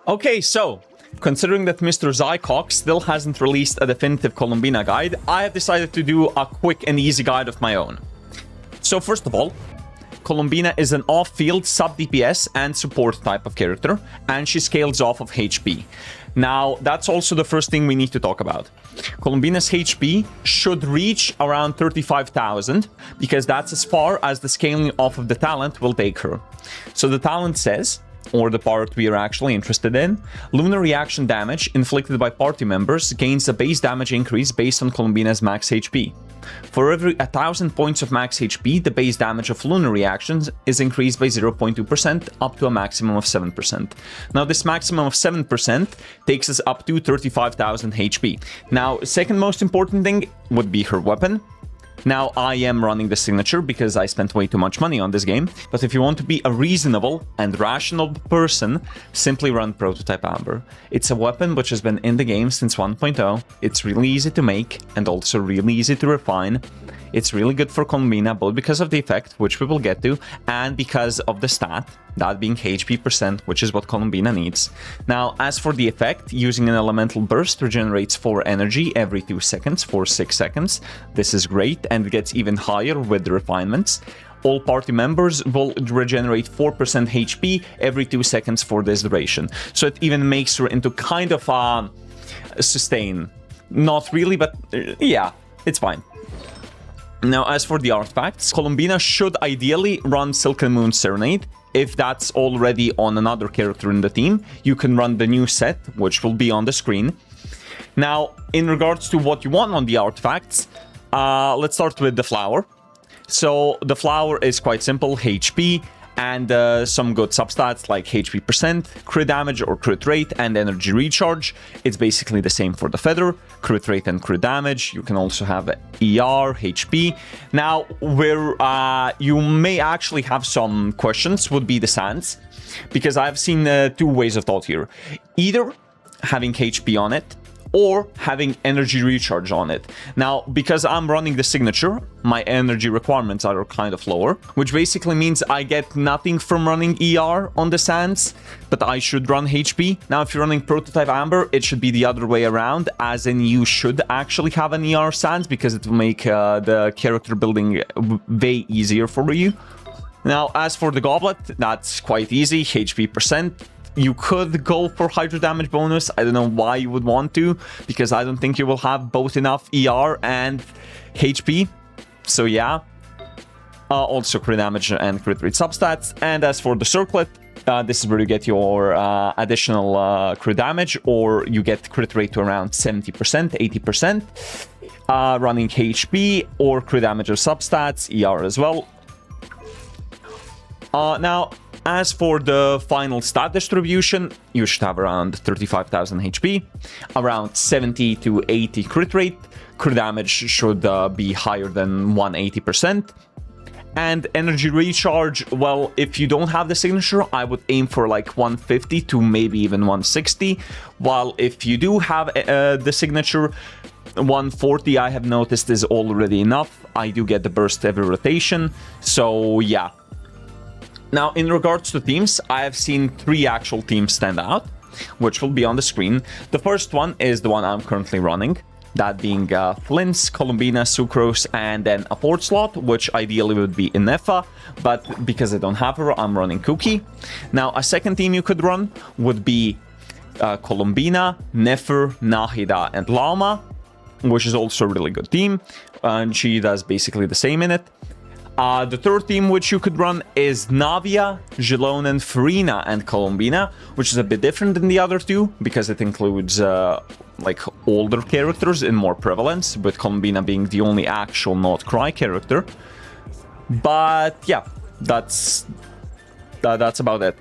Okay, so considering that Mr. Zycock still hasn't released a definitive Columbina guide, I have decided to do a quick and easy guide of my own. So first of all, Columbina is an off-field sub-DPS and support type of character, and she scales off of HP. Now, that's also the first thing we need to talk about. Columbina's HP should reach around 35,000, because that's as far as the scaling off of the talent will take her. So the talent says, or the part we are actually interested in, lunar reaction damage inflicted by party members gains a base damage increase based on Columbina's max HP. For every 1,000 points of max HP, the base damage of lunar reactions is increased by 0.2% up to a maximum of 7%. Now, this maximum of 7% takes us up to 35,000 HP. Now, second most important thing would be her weapon. Now, I am running the signature because I spent way too much money on this game, but if you want to be a reasonable and rational person, simply run Prototype Amber. It's a weapon which has been in the game since 1.0, it's really easy to make and also really easy to refine. It's really good for Columbina, both because of the effect, which we will get to, and because of the stat, that being HP percent, which is what Columbina needs. Now, as for the effect, using an elemental burst regenerates 4 energy every 2 seconds for 6 seconds. This is great, and it gets even higher with the refinements. All party members will regenerate 4% HP every 2 seconds for this duration. So it even makes her into kind of a sustain. Not really, but yeah, it's fine. Now, as for the artifacts, Columbina should ideally run Silken Moon Serenade. If that's already on another character in the team, you can run the new set, which will be on the screen. Now, in regards to what you want on the artifacts, let's start with the flower. So, the flower is quite simple, HP, and some good substats like HP percent, crit damage or crit rate, and energy recharge. It's basically the same for the feather, crit rate and crit damage. You can also have ER, HP. Now, where you may actually have some questions would be the sands, because I've seen 2 ways of thought here. Either having HP on it, or having energy recharge on it. Now, because I'm running the signature, my energy requirements are kind of lower, which basically means I get nothing from running ER on the sands, but I should run HP. Now, if you're running Prototype Amber, it should be the other way around, as in you should actually have an ER sands, because it will make the character building way easier for you. Now, as for the goblet, that's quite easy, HP percent. You could go for Hydro damage bonus. I don't know why you would want to, because I don't think you will have both enough ER and HP. So yeah. Also crit damage and crit rate substats. And as for the circlet, this is where you get your additional crit damage, or you get crit rate to around 70%, 80%. Running HP or crit damage or substats, ER as well. Now, as for the final stat distribution, you should have around 35,000 HP, around 70 to 80 crit rate. Crit damage should be higher than 180%. And energy recharge, well, if you don't have the signature, I would aim for like 150 to maybe even 160. While if you do have the signature, 140 I have noticed is already enough. I do get the burst every rotation, so yeah. Now, in regards to teams, I have seen 3 actual teams stand out, which will be on the screen. The first one is the one I'm currently running, that being Flint's, Columbina, Sucrose, and then a 4th slot, which ideally would be Inefa, but because I don't have her, I'm running Cookie. Now, a second team you could run would be Columbina, Nefer, Nahida, and Lama, which is also a really good team, and she does basically the same in it. The third team which you could run is Navia, Jilonen, Farina, and Columbina, which is a bit different than the other 2, because it includes like older characters in more prevalence, with Columbina being the only actual not cry character. But yeah, that's about it.